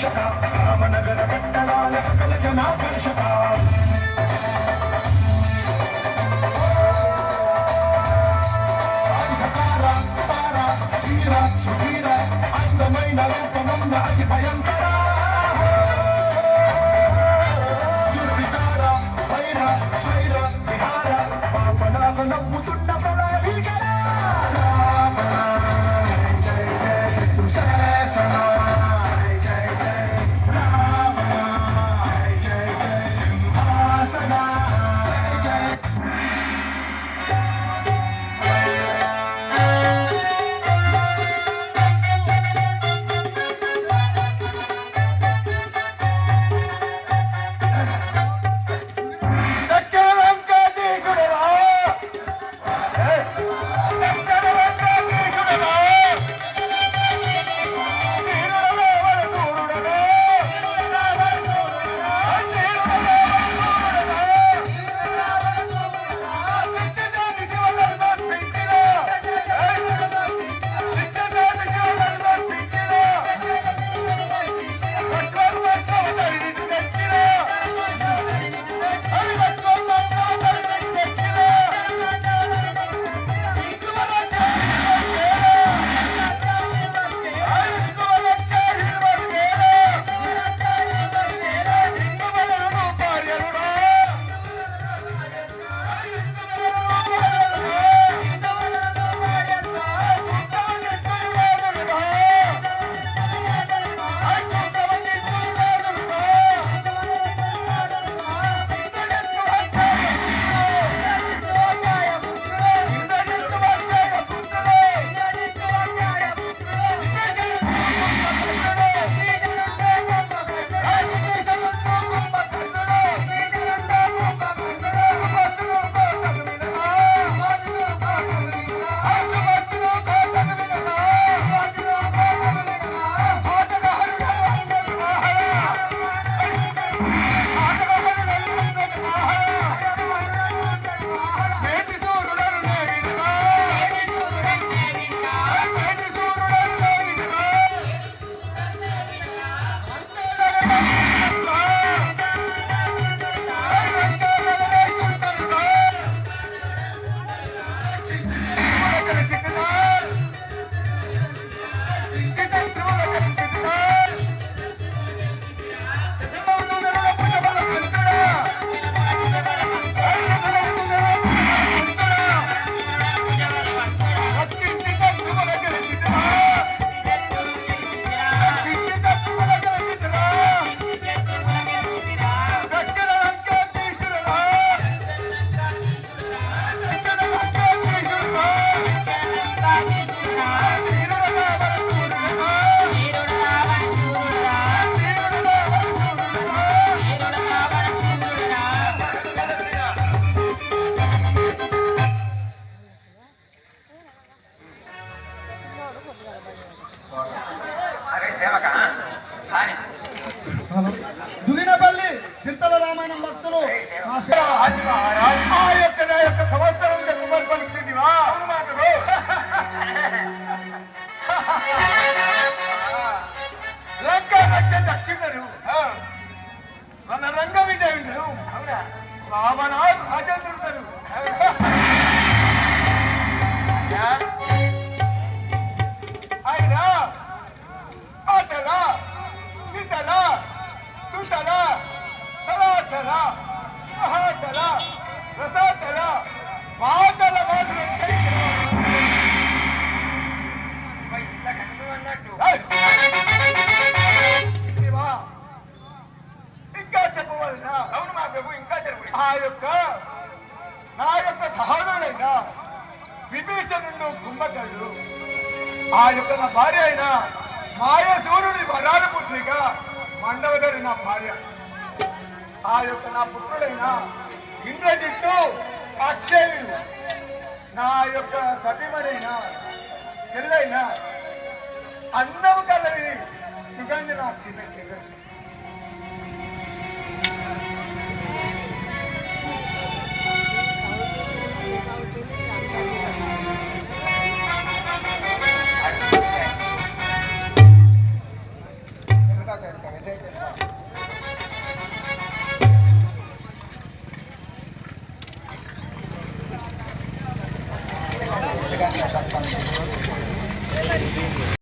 రక్షక రామనగర పట్టణాల సకల జనాకర్షక అంధకార తార ధీర సుధీర అందమైన రూపమున్న అతి భయంకర దుర్వికార వైర స్వైర విహార పాపనాలు నమ్ముతున్న ప్రళయ భీకర దుగినపల్లి చింతల రామాయణం భక్తులు ఆ యొక్క సంవత్సరం పలికిందివా లంక రక్ష దక్షిణుడు మన రంగ విజయుడు రావణ రాజేంద్రుడు ఆయన ఆటల నితల సుతల తలాతల మహాతల రసాతల మాతల మాటలు ఇంకా చెప్పవలసా? అవును మా ప్రభు, ఇంకా చెప్పండి. నా యొక్క సహోదరుడైన విభీషణుడు కుంభకర్ణుడు, ఆ యొక్క నా భార్య అయిన మాయసూరుడి వరాల పుత్రిక మండవదరి నా భార్య, ఆ యొక్క నా పుత్రుడైన ఇంద్రజిత్తు అక్షయుడు, నా యొక్క సతీమణైన చెల్లైన అన్నము కలది సుగంధి నా చిన్న చెల్లెలు.